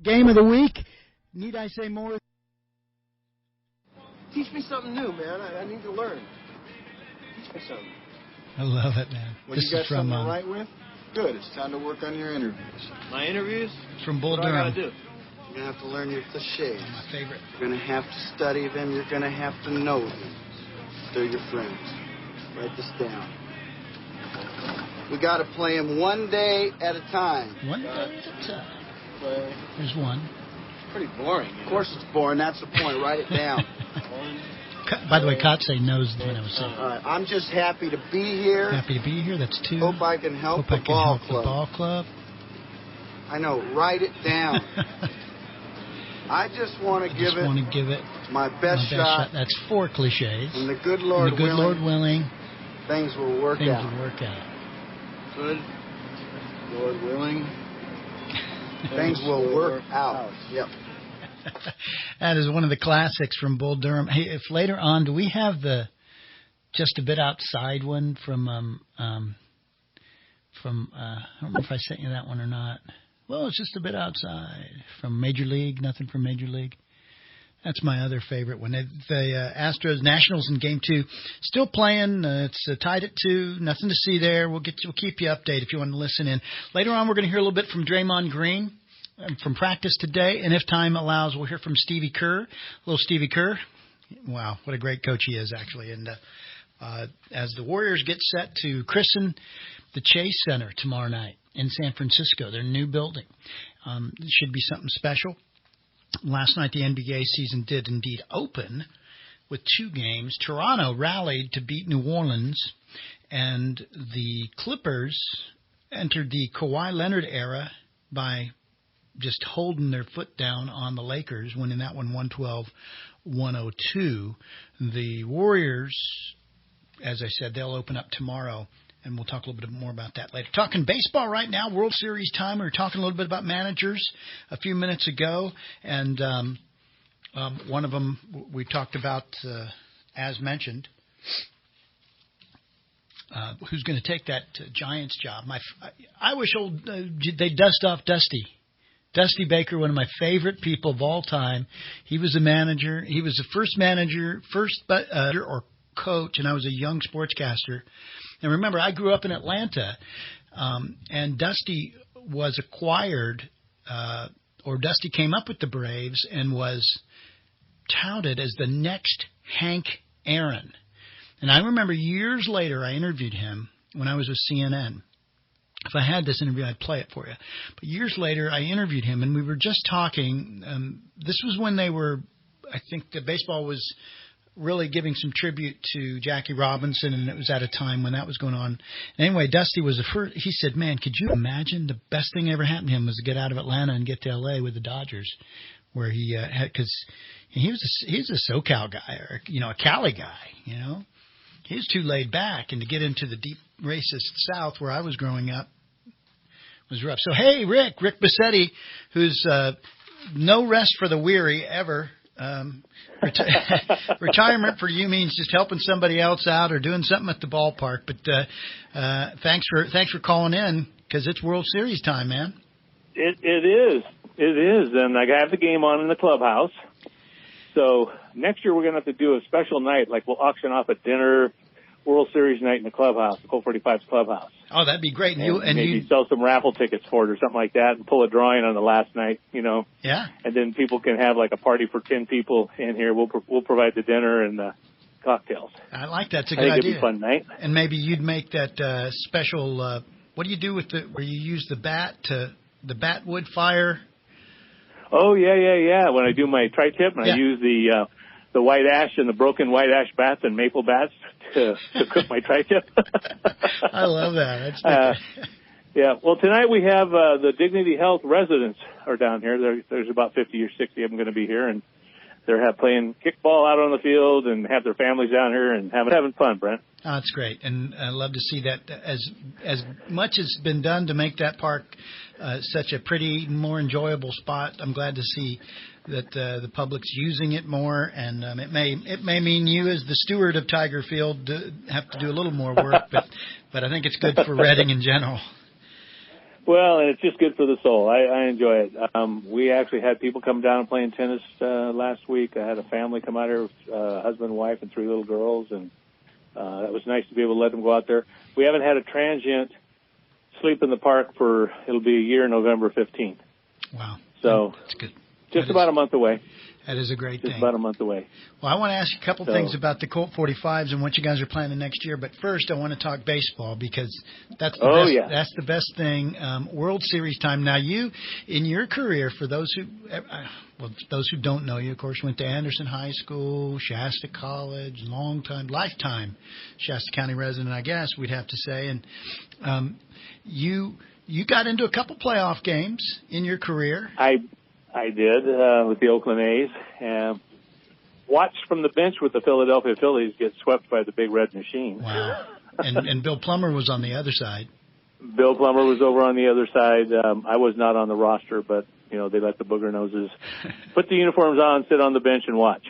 Game of the week. Need I say more? Teach me something new, man. I need to learn. Teach me something. I love it, man. Well, this you got is from something to write with? Good. It's time to work on your interviews. My interviews? From Bull What Durham. do I gotta do? You're going to have to learn your cliches. My favorite. You're going to have to study them. You're going to have to know them. They're your friends. Write this down. We got to play them one day at a time. One day at a time. There's one. Pretty boring. Of course it's boring. That's the point. Write it down. By the way, Kotsay knows what I was saying. All right. I'm just happy to be here. Happy to be here. That's 2. Hope I can help Hope I the can ball help club. the ball club. I know. Write it down. I just want to give it my best shot. That's 4 cliches. And the good Lord willing, things will work out. Good Lord willing, things will work out. Yep. That is one of the classics from Bull Durham. Hey, if later on, do we have the just a bit outside one from I don't know if I sent you that one or not. Well, it's just a bit outside from Major League. Nothing from Major League. That's my other favorite one. The Astros Nationals in Game 2 still playing. It's tied at 2. Nothing to see there. We'll keep you updated if you want to listen in. Later on, we're going to hear a little bit from Draymond Green from practice today, and if time allows, we'll hear from Stevie Kerr. Little Stevie Kerr. Wow, what a great coach he is, actually. And as the Warriors get set to christen the Chase Center tomorrow night in San Francisco, their new building, it should be something special. Last night, the NBA season did indeed open with 2 games. Toronto rallied to beat New Orleans, and the Clippers entered the Kawhi Leonard era by just holding their foot down on the Lakers, winning that one 112-102. The Warriors, as I said, they'll open up tomorrow, and we'll talk a little bit more about that later. Talking baseball right now, World Series time. We were talking a little bit about managers a few minutes ago, and one of them we talked about, as mentioned, who's going to take that Giants job. I wish they'd dust off Dusty. Dusty Baker, one of my favorite people of all time. He was a manager. He was the first manager or coach, and I was a young sportscaster. And remember, I grew up in Atlanta, and Dusty was acquired, or Dusty came up with the Braves and was touted as the next Hank Aaron. And I remember years later, I interviewed him when I was with CNN. If I had this interview, I'd play it for you. But years later, I interviewed him, and we were just talking. This was when I think the baseball was really giving some tribute to Jackie Robinson, and it was at a time when that was going on. Anyway, Dusty was the first. He said, man, could you imagine the best thing ever happened to him was to get out of Atlanta and get to L.A. with the Dodgers, where he had, because he was a SoCal guy, or, a Cali guy, He was too laid back, and to get into the deep racist South where I was growing up was rough. So, hey, Rick Bosetti, who's no rest for the weary ever. Retirement for you means just helping somebody else out or doing something at the ballpark. But thanks for calling in, because it's World Series time, man. It is, and I have the game on in the clubhouse. So next year we're going to have to do a special night, like we'll auction off a dinner, World Series night in the clubhouse, Colt 45's clubhouse. Oh, that'd be great. And maybe sell some raffle tickets for it or something like that, and pull a drawing on the last night, Yeah. And then people can have like a party for 10 people in here. We'll provide the dinner and the cocktails. I like that. It's a good idea. I think it'd be a fun night. And maybe you'd make that special. What do you do where you use the batwood fire? Oh yeah. When I do my tri-tip, I use the white ash and the broken white ash bats and maple bats to cook my tri-tip. I love that. That's yeah. Well, tonight we have the Dignity Health residents are down here. There's about 50 or 60 of them going to be here, and they're playing kickball out on the field and have their families down here and having fun, Brent. Oh, that's great, and I love to see that. As much has been done to make that park such a pretty, more enjoyable spot, I'm glad to see that the public's using it more, and it may mean you, as the steward of Tiger Field, have to do a little more work, but I think it's good for Redding in general. Well, and it's just good for the soul. I enjoy it. We actually had people come down and playing tennis last week. I had a family come out here, husband and wife and 3 little girls, and that was nice to be able to let them go out there. We haven't had a transient sleep in the park for, it'll be a year, November 15th. Wow. So that's good. Just about a month away. That is a great thing. Just about a month away. Well, I want to ask you a couple things about the Colt 45s and what you guys are planning next year. But first, I want to talk baseball because that's the best. Yeah. That's the best thing. World Series time. Now, you, in your career, for those who don't know you, of course, went to Anderson High School, Shasta College, lifetime Shasta County resident, I guess we'd have to say. And you got into a couple playoff games in your career. I did with the Oakland A's, and watched from the bench with the Philadelphia Phillies get swept by the Big Red Machine. Wow. And Bill Plummer was on the other side. Bill Plummer was over on the other side. I was not on the roster, but, they let the booger noses put the uniforms on, sit on the bench, and watch.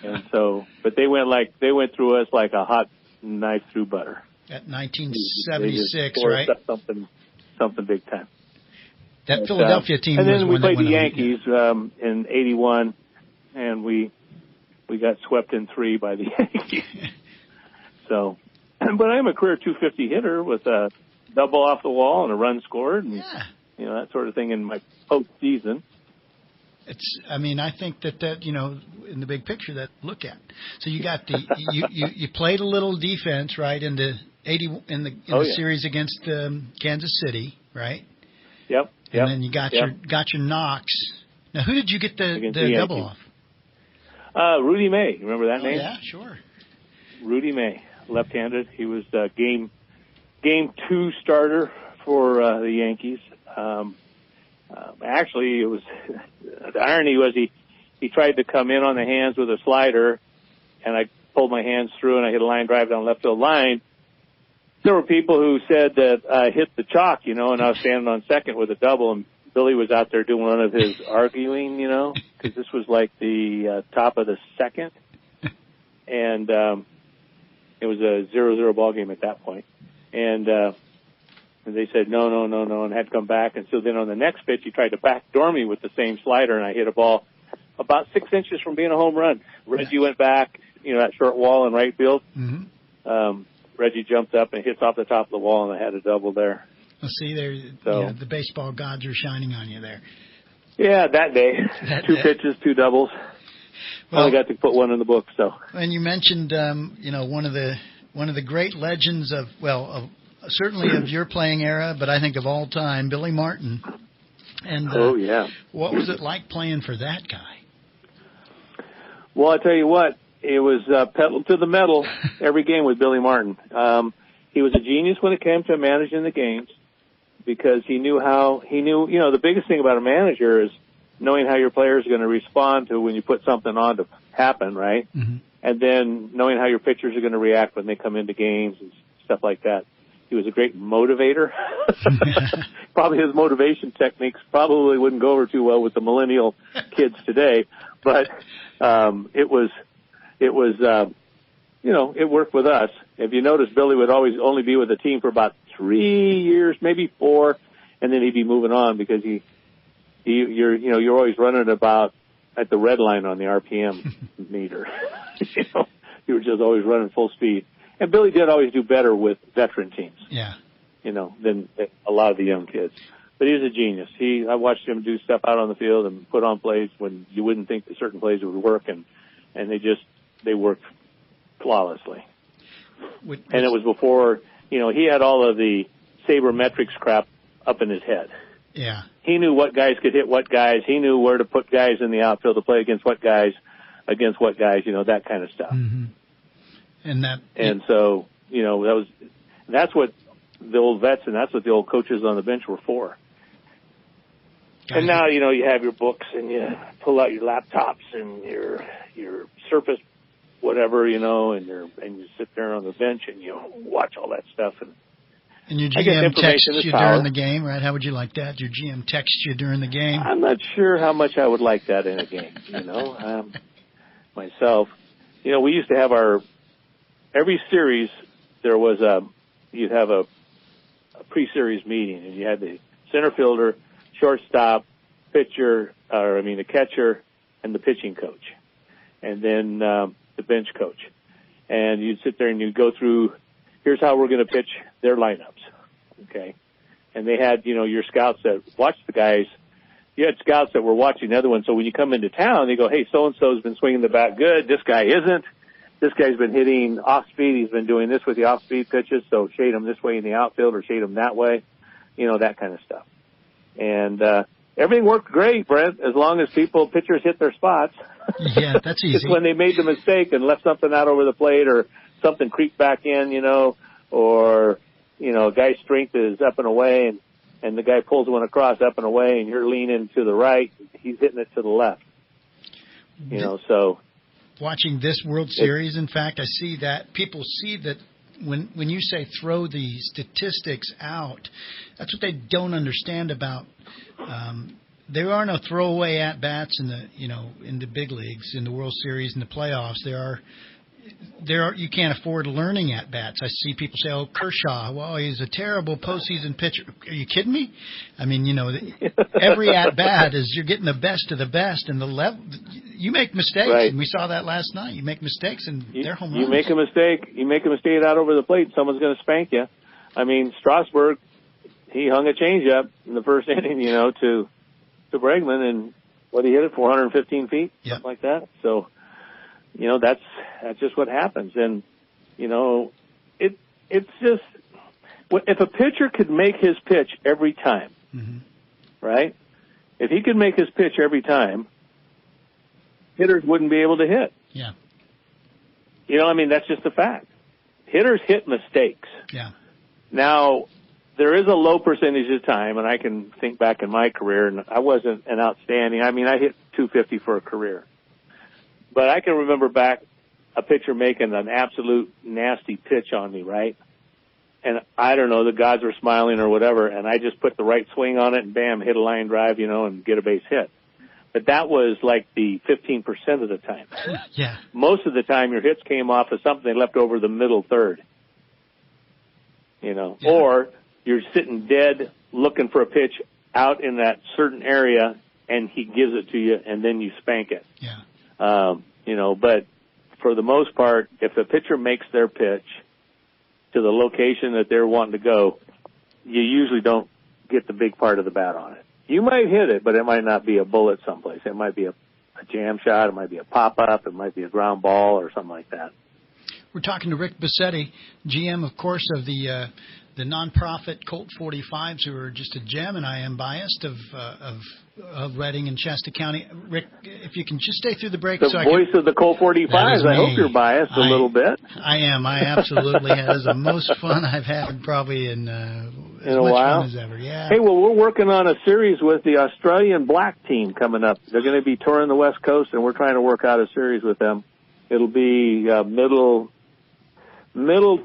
And so, but they went through us like a hot knife through butter. At 1976, right? Something big time. That Philadelphia team and was then we played the on, Yankees in '81, and we got swept in 3 by the Yankees. So, but I'm a career 250 hitter with a double off the wall and a run scored, and that sort of thing in my postseason. I think that in the big picture that look at. So you got you played a little defense, right, in the series against Kansas City, right? Yep. And then you got your knocks. Now, who did you get the double off? Rudy May. Remember that name? Yeah, sure. Rudy May, left-handed. He was game 2 starter for the Yankees. Actually, it was the irony was he tried to come in on the hands with a slider, and I pulled my hands through and I hit a line drive down left field line. There were people who said that I hit the chalk, and I was standing on second with a double, and Billy was out there doing one of his arguing, because this was like the top of the second, and it was a 0-0 ball game at that point. And they said, no, and had to come back. And so then on the next pitch, he tried to backdoor me with the same slider, and I hit a ball about 6 inches from being a home run. Reggie went back, that short wall in right field. Mm-hmm. Reggie jumped up and hits off the top of the wall, and I had a double there. Well, see, the baseball gods are shining on you there. Yeah, that day. 2 pitches, 2 doubles. Well, only got to put 1 in the book. So. And you mentioned, one of the great legends of certainly of your playing era, but I think of all time, Billy Martin. And what was it like playing for that guy? Well, I tell you what. It was pedal to the metal every game with Billy Martin. He was a genius when it came to managing the games because he knew the biggest thing about a manager is knowing how your players are going to respond to when you put something on to happen, right? Mm-hmm. And then knowing how your pitchers are going to react when they come into games and stuff like that. He was a great motivator. Probably his motivation techniques probably wouldn't go over too well with the millennial kids today, but it worked with us. If you notice, Billy would always only be with the team for about 3 years, maybe 4, and then he'd be moving on because you're always running about at the red line on the RPM meter. You were just always running full speed. And Billy did always do better with veteran teams. Yeah. Than a lot of the young kids. But he was a genius. I watched him do stuff out on the field and put on plays when you wouldn't think that certain plays would work, and they worked flawlessly. And it was before, he had all of the sabermetrics crap up in his head. Yeah. He knew what guys could hit what guys. He knew where to put guys in the outfield to play against what guys, that kind of stuff. Mm-hmm. So, that's what the old vets and that's what the old coaches on the bench were for. And now, you have your books and you pull out your laptops and your Surface whatever, and you sit there on the bench and you watch all that stuff. And your GM texts you during the game, right? How would you like that? Your GM texts you during the game? I'm not sure how much I would like that in a game, myself. We used to have every series, there was you'd have a pre-series meeting, and you had the center fielder, shortstop, the catcher, and the pitching coach, and then the bench coach. And you'd sit there and you'd go through, here's how we're going to pitch their lineups, okay? And they had, your scouts that watched the guys. You had scouts that were watching the other one. So when you come into town, they go, hey, so-and-so's been swinging the bat good. This guy isn't. This guy's been hitting off-speed. He's been doing this with the off-speed pitches, so shade him this way in the outfield or shade him that way, that kind of stuff. And everything worked great, Brent, as long as pitchers hit their spots. Yeah, that's easy. Just when they made the mistake and left something out over the plate or something creeped back in, or, a guy's strength is up and away and the guy pulls one across up and away and you're leaning to the right, he's hitting it to the left. So. Watching this World Series, in fact, I see that people see that when you say throw the statistics out, that's what they don't understand about. There are no throwaway at bats in the big leagues, in the World Series, in the playoffs. There are you can't afford learning at bats. I see people say, "Oh, Kershaw, well, he's a terrible postseason pitcher." Are you kidding me? I mean, every at bat is you're getting the best of the best, and the level. You make mistakes, right. And we saw that last night. You make mistakes, and they're home runs. You make a mistake out over the plate, someone's going to spank you. I mean, Strasburg, he hung a changeup in the first inning, to Bregman, and he hit it 415 feet, yep. Something like that. So, that's just what happens, and it's just if a pitcher could make his pitch every time, mm-hmm. right? If he could make his pitch every time, hitters wouldn't be able to hit. Yeah. That's just a fact. Hitters hit mistakes. Yeah. Now, there is a low percentage of time, and I can think back in my career, and I wasn't an outstanding. I hit 250 for a career. But I can remember back a pitcher making an absolute nasty pitch on me, right? And I don't know, the gods were smiling or whatever, and I just put the right swing on it and bam, hit a line drive, and get a base hit. But that was like the 15% of the time. Yeah. Most of the time your hits came off of something they left over the middle third. Yeah. Or you're sitting dead looking for a pitch out in that certain area and he gives it to you and then you spank it. Yeah. But for the most part, if the pitcher makes their pitch to the location that they're wanting to go, you usually don't get the big part of the bat on it. You might hit it, but it might not be a bullet someplace. It might be a jam shot. It might be a pop-up. It might be a ground ball or something like that. We're talking to Rick Bosetti, GM, of course, of the nonprofit Colt 45s, who are just a gem, and I am biased of Redding and Shasta County. Rick, if you can just stay through the break. The voice of the Colt 45s. I hope you're biased a little bit. I am. I absolutely have. It was the most fun I've had probably in as a much while. fun as ever. Yeah. Hey, well, we're working on a series with the Australian black team coming up. They're going to be touring the West Coast, and we're trying to work out a series with them. It'll be middle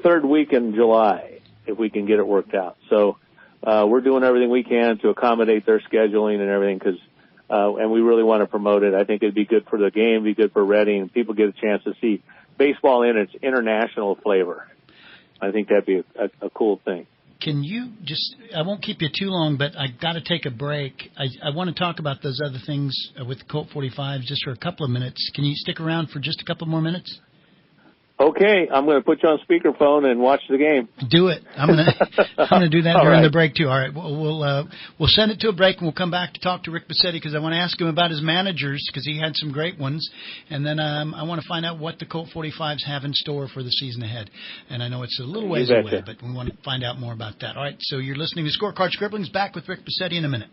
third week in July, if we can get it worked out. So we're doing everything we can to accommodate their scheduling and everything, and we really want to promote it. I think it'd be good for the game, be good for Redding. People get a chance to see baseball in its international flavor. I think that'd be a cool thing. Can you just, I won't keep you too long, but I got to take a break. I want to talk about those other things with the Colt 45s just for a couple of minutes. Can you stick around for just a couple more minutes? Okay, I'm going to put you on speakerphone and watch the game. Do it. I'm going to do that during right. the break too. All right, we'll send it to a break and we'll come back to talk to Rick Bosetti because I want to ask him about his managers because he had some great ones, and then I want to find out what the Colt 45s have in store for the season ahead. And I know it's a little ways away, but we want to find out more about that. All right, so you're listening to Scorecard Scribblings. Back with Rick Bosetti in a minute.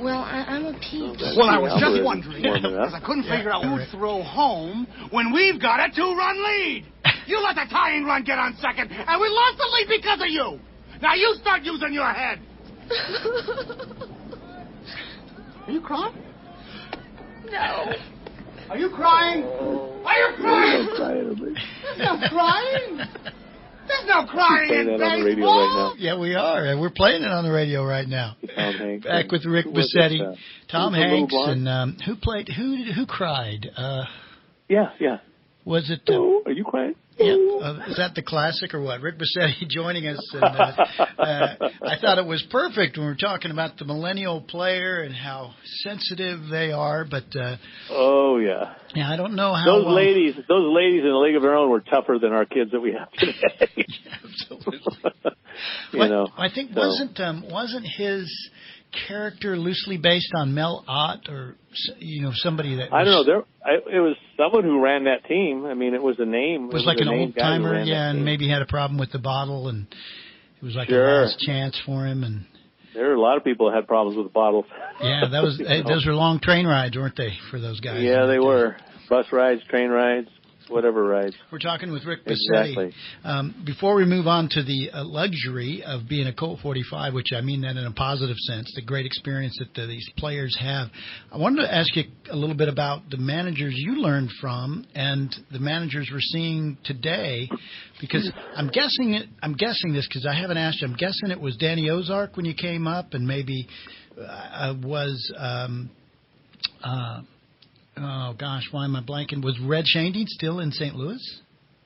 Well, I'm a peach. Well, I was just wondering, because I couldn't figure out who'd throw home when we've got a 2-run lead. You let the tying run get on second, and we lost the lead because of you. Now you start using your head. Are you crying? No. Are you crying? Are you crying? There's no crying. There's no crying in baseball. Yeah, we are. And we're playing it on the radio right now. Tom Hanks. Back with Rick Bosetti. Tom Hanks and who cried? Yeah. Was it? Oh, are you quiet? Yeah, is that the classic or what? Rick Bosetti joining us. And, I thought it was perfect when we were talking about the millennial player and how sensitive they are. But oh yeah, yeah, I don't know how those ladies in a league of their own were tougher than our kids that we have today. Absolutely. I think so. Wasn't his character loosely based on Mel Ott or somebody that I don't know. It was someone who ran that team. I mean, it was a name. It was like an old timer, and maybe had a problem with the bottle, and it was like a last chance for him. And there are a lot of people that had problems with the bottles. Yeah, that was those were long train rides, weren't they, for those guys? Yeah, they were. Bus rides, train rides, whatever rides. We're talking with Rick Bosetti. Exactly. Before we move on to the luxury of being a Colt 45, which I mean that in a positive sense, the great experience that these players have, I wanted to ask you a little bit about the managers you learned from and the managers we're seeing today, because I'm guessing this because I haven't asked you. I'm guessing it was Danny Ozark when you came up, and maybe was. Oh, gosh, why am I blanking? Was Red Shandy still in St. Louis?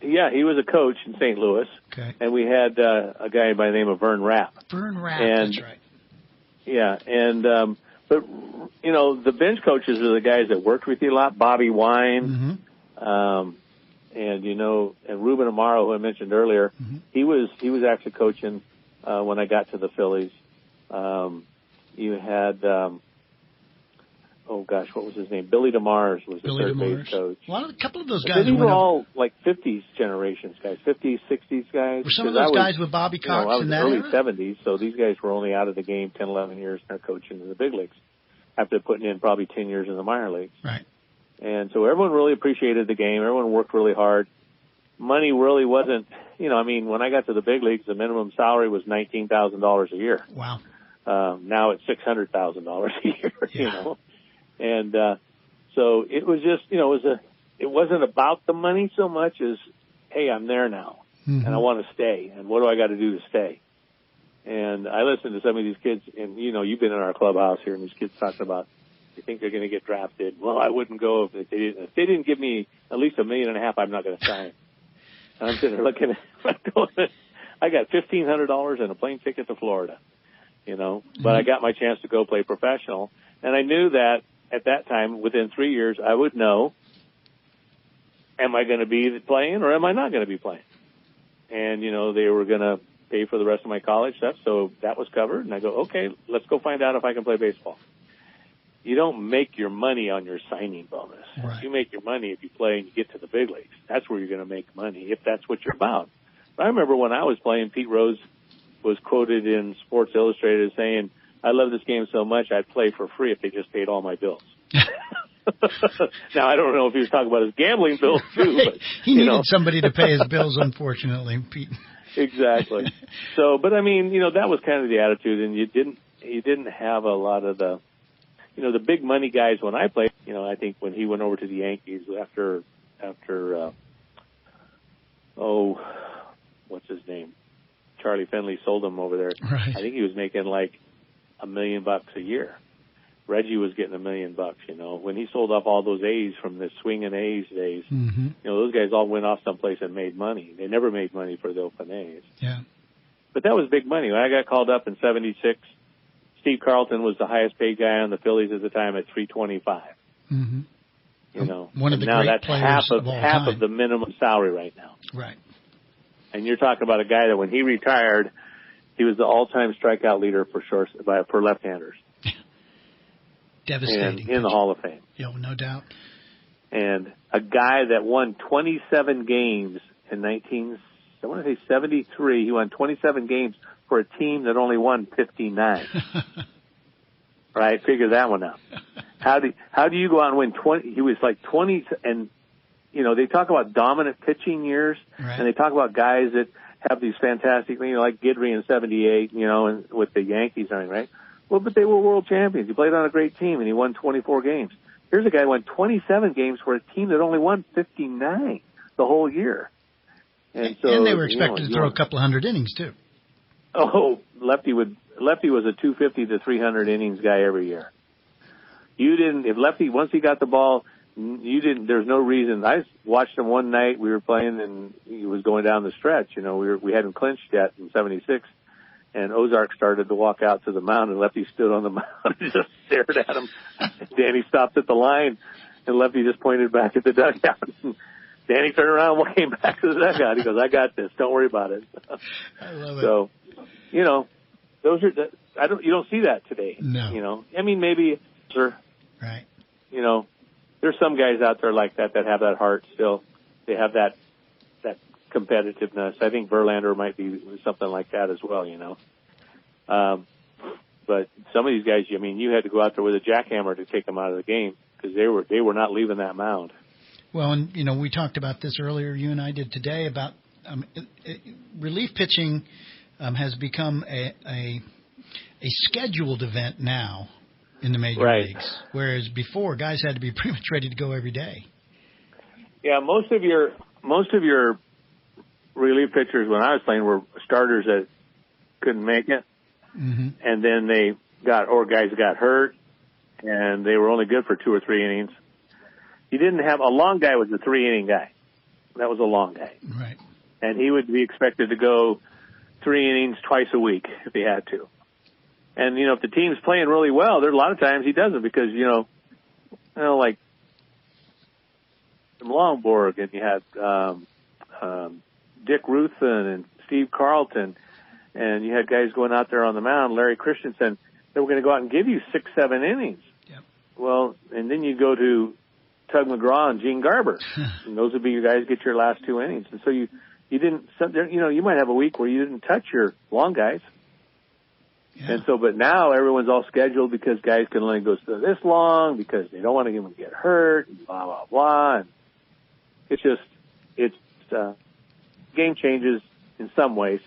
Yeah, he was a coach in St. Louis. Okay. And we had a guy by the name of Vern Rapp. Vern Rapp, that's right. Yeah, and but, the bench coaches are the guys that worked with you a lot. Bobby Wine, and, and Ruben Amaro, who I mentioned earlier, he was actually coaching when I got to the Phillies. You had... oh gosh, what was his name? Billy DeMars was the third base coach. Well, a couple of those guys these were all like 50s generations guys, 50s, 60s guys. Were some of those guys with Bobby Cox I was in that early era? 70s, so these guys were only out of the game 10, 11 years and they're coaching in the big leagues after putting in probably 10 years in the minor leagues. Right. And so everyone really appreciated the game. Everyone worked really hard. Money really wasn't, when I got to the big leagues, the minimum salary was $19,000 a year. Wow. Now it's $600,000 a year, And so it was just, it wasn't about the money so much as, hey, I'm there now, and I want to stay, and what do I got to do to stay? And I listened to some of these kids, and, you've been in our clubhouse here, and these kids talking about, they think they're going to get drafted. Well, I wouldn't go if they didn't. If they didn't give me at least $1.5 million, I'm not going to sign. And I'm sitting there looking at I got $1,500 and a plane ticket to Florida, but I got my chance to go play professional, and I knew that at that time, within 3 years, I would know, am I going to be playing or am I not going to be playing? And, they were going to pay for the rest of my college stuff, so that was covered. And I go, okay, let's go find out if I can play baseball. You don't make your money on your signing bonus. Right. You make your money if you play and you get to the big leagues. That's where you're going to make money, if that's what you're about. But I remember when I was playing, Pete Rose was quoted in Sports Illustrated as saying, I love this game so much, I'd play for free if they just paid all my bills. Now, I don't know if he was talking about his gambling bills, too. But, he needed somebody to pay his bills, unfortunately, Pete. Exactly. So, but, that was kind of the attitude, and you didn't have a lot of the, the big money guys when I played. I think when he went over to the Yankees after what's his name? Charlie Finley sold him over there. Right. I think he was making like $1 million a year. Reggie was getting $1 million, when he sold off all those A's from the swinging A's days. Those guys all went off someplace and made money. They never made money for the open A's. Yeah. But that was big money. When I got called up in '76, Steve Carlton was the highest paid guy on the Phillies at the time at $325. One of the now great that's players half of the minimum salary right now. Right. And you're talking about a guy that when he retired, he was the all-time strikeout leader for left-handers. Devastating. And in the Hall of Fame. No doubt. And a guy that won 27 games in 1973. He won 27 games for a team that only won 59. Right? Figure that one out. How do you go out and win 20? He was like 20, and they talk about dominant pitching years, right. And they talk about guys that have these fantastic, like Guidry in '78, and with the Yankees, right? Well, but they were world champions. He played on a great team, and he won 24 games. Here's a guy who won 27 games for a team that only won 59 the whole year. And they were expected to throw a couple of hundred innings too. Oh, Lefty was a 250 to 300 innings guy every year. If Lefty, once he got the ball, you didn't. There's no reason. I watched him one night. We were playing, and he was going down the stretch. You know, we hadn't clinched yet in '76, and Ozark started to walk out to the mound, and Lefty stood on the mound and just stared at him. Danny stopped at the line, and Lefty just pointed back at the dugout. Danny turned around and came back to the dugout. He goes, "I got this. Don't worry about it." I love it. So, you know, those are you don't see that today. No. You know, I mean, maybe, right. You know, there's some guys out there like that have that heart still. They have that competitiveness. I think Verlander might be something like that as well, you know. But some of these guys, I mean, you had to go out there with a jackhammer to take them out of the game because they were not leaving that mound. Well, and, you know, we talked about this earlier, you and I did today, about relief pitching has become a scheduled event now in the major leagues, whereas before guys had to be pretty much ready to go every day. Yeah, most of your relief pitchers when I was playing were starters that couldn't make it, and then guys got hurt, and they were only good for 2 or 3 innings. You didn't have a long guy was a 3-inning guy. That was a long guy, right? And he would be expected to go 3 innings twice a week if he had to. And, you know, if the team's playing really well, there's a lot of times he doesn't because, you know, like Longborg, and you had Dick Ruthen and Steve Carlton, and you had guys going out there on the mound, Larry Christensen, that were going to go out and give you 6-7 innings. Yep. Well, and then you go to Tug McGraw and Gene Garber, and those would be your guys get your last 2 innings. And so you didn't, you know, you might have a week where you didn't touch your long guys. Yeah. And so, but now everyone's all scheduled because guys can only go this long because they don't want to get hurt, and blah, blah, blah. And game changes in some ways,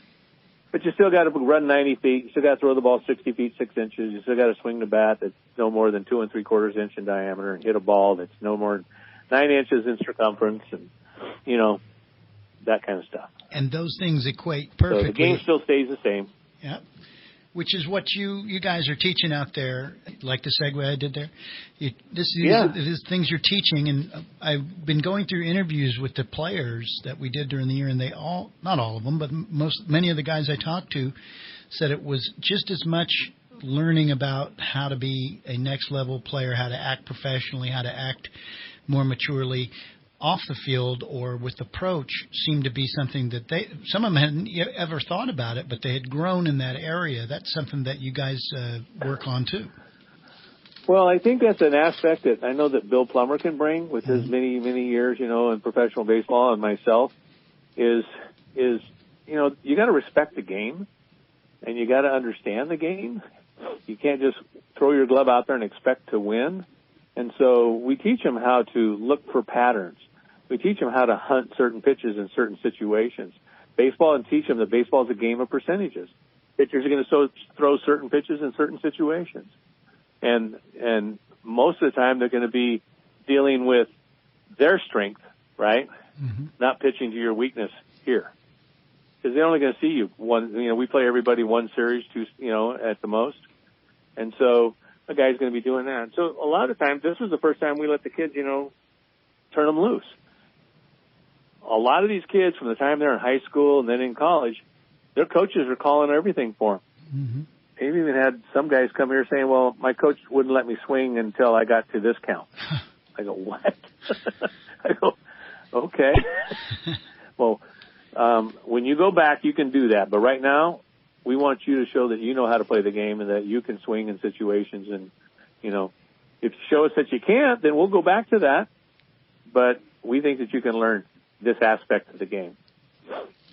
but you still got to run 90 feet. You still got to throw the ball 60 feet, 6 inches. You still got to swing the bat that's no more than 2 3/4 inch in diameter and hit a ball that's no more than 9 inches in circumference, and, you know, that kind of stuff. And those things equate perfectly. So the game still stays the same. Yeah. Which is what you guys are teaching out there, like the segue I did there. These things you're teaching, and I've been going through interviews with the players that we did during the year, and they all, not all of them, but many of the guys I talked to said it was just as much learning about how to be a next-level player, how to act professionally, how to act more maturely off the field or with approach seemed to be something that some of them hadn't ever thought about it, but they had grown in that area. That's something that you guys work on too. Well, I think that's an aspect that I know that Bill Plummer can bring with his many, many years, you know, in professional baseball, and myself is, you know, you got to respect the game and you got to understand the game. You can't just throw your glove out there and expect to win. And so we teach them how to look for patterns. We teach them how to hunt certain pitches in certain situations. Baseball, and teach them that baseball is a game of percentages. Pitchers are going to throw certain pitches in certain situations. And most of the time they're going to be dealing with their strength, right? Not pitching to your weakness here. Because they're only going to see you one, you know, we play everybody one series, 2, you know, at the most. And so a guy's going to be doing that. So a lot of times, this was the first time we let the kids, you know, turn them loose. A lot of these kids, from the time they're in high school and then in college, their coaches are calling everything for them. They've even had some guys come here saying, well, my coach wouldn't let me swing until I got to this count. I go, what? I go, okay. Well, when you go back, you can do that. But right now, we want you to show that you know how to play the game and that you can swing in situations. And, you know, if you show us that you can't, then we'll go back to that. But we think that you can learn this aspect of the game.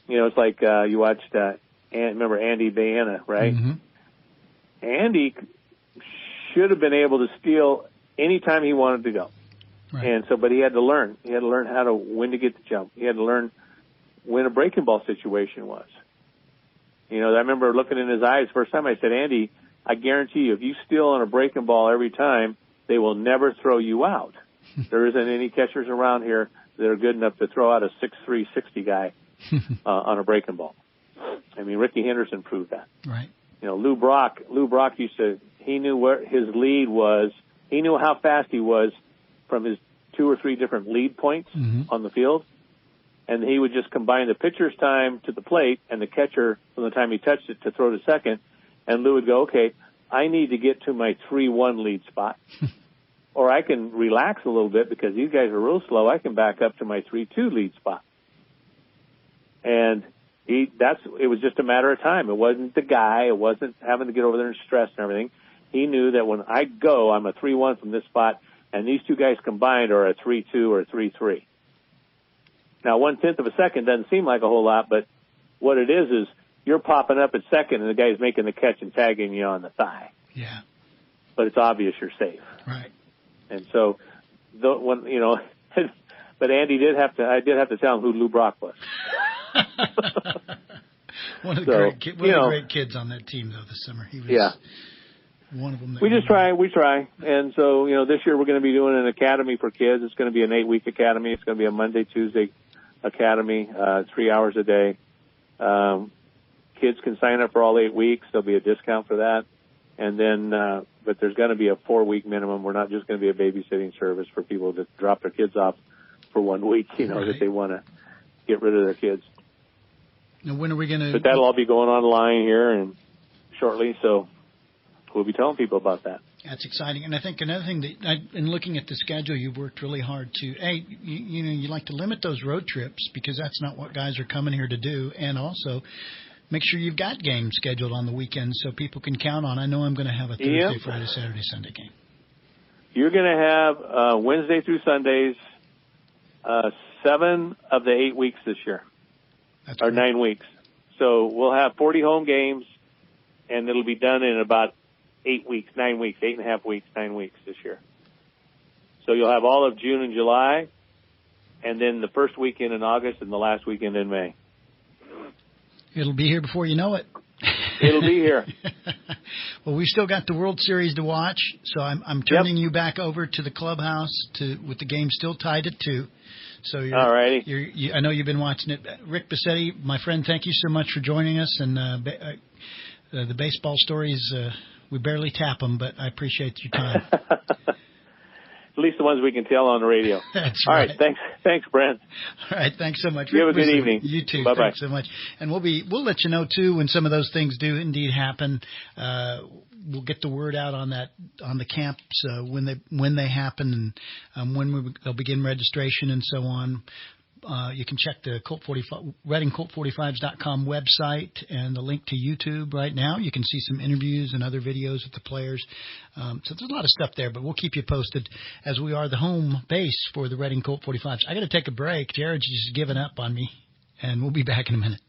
You know, it's like you watched, remember Andy Diana, right? Andy should have been able to steal any time he wanted to go. Right. And so, but he had to learn. He had to learn how to, when to get the jump. He had to learn when a breaking ball situation was. You know, I remember looking in his eyes first time. I said, Andy, I guarantee you, if you steal on a breaking ball every time, they will never throw you out. There isn't any catchers around here that are good enough to throw out a 6'3", 60 guy on a breaking ball. I mean, Ricky Henderson proved that. Right. You know, Lou Brock used to, he knew where his lead was. He knew how fast he was from his 2 or 3 different lead points on the field, and he would just combine the pitcher's time to the plate and the catcher from the time he touched it to throw to second, and Lou would go, okay, I need to get to my 3-1 lead spot. Or I can relax a little bit because these guys are real slow. I can back up to my 3-2 lead spot. And it was just a matter of time. It wasn't the guy. It wasn't having to get over there and stress and everything. He knew that when I go, I'm a 3-1 from this spot, and these 2 guys combined are a 3-2 or a 3-3. Now, 1/10 of a second doesn't seem like a whole lot, but what it is you're popping up at second, and the guy's making the catch and tagging you on the thigh. Yeah. But it's obvious you're safe. Right. And so, but Andy I did have to tell him who Lou Brock was. One of the great kids on that team, though, this summer. He was one of them. We try. And so, this year we're going to be doing an academy for kids. It's going to be an 8-week academy. It's going to be a Monday, Tuesday academy, 3 hours a day. Kids can sign up for all 8 weeks. There'll be a discount for that. And then, but there's going to be a 4-week minimum. We're not just going to be a babysitting service for people that drop their kids off for 1 week, that they want to get rid of their kids. Now, when are we going to? But that'll all be going online here and shortly, so we'll be telling people about that. That's exciting. And I think another thing that, in looking at the schedule, you've worked really hard to, you like to limit those road trips because that's not what guys are coming here to do. And also, make sure you've got games scheduled on the weekends so people can count on. I know I'm going to have a Thursday, Friday, Saturday, Sunday game. You're going to have Wednesday through Sundays, 7 of the 8 weeks this year, or 9 weeks. So we'll have 40 home games, and it'll be done in about 8 weeks, 9 weeks, 8.5 weeks, 9 weeks this year. So you'll have all of June and July, and then the first weekend in August and the last weekend in May. It'll be here before you know it. It'll be here. Well, we've still got the World Series to watch, so I'm turning you back over to the clubhouse with the game still tied at 2. So all righty. I know you've been watching it. Rick Bosetti, my friend, thank you so much for joining us. And the baseball stories, we barely tap them, but I appreciate your time. At least the ones we can tell on the radio. That's all right. right. Thanks, Brent. All right. Thanks so much. You have a good evening. You too. Bye-bye. Thanks so much. And we'll let you know too when some of those things do indeed happen. We'll get the word out on the camps when they happen and when they'll begin registration and so on. You can check the ReddingColt45s.com website and the link to YouTube right now. You can see some interviews and other videos with the players. So there's a lot of stuff there, but we'll keep you posted as we are the home base for the Redding Colt 45s. I got to take a break. Jared's just given up on me, and we'll be back in a minute.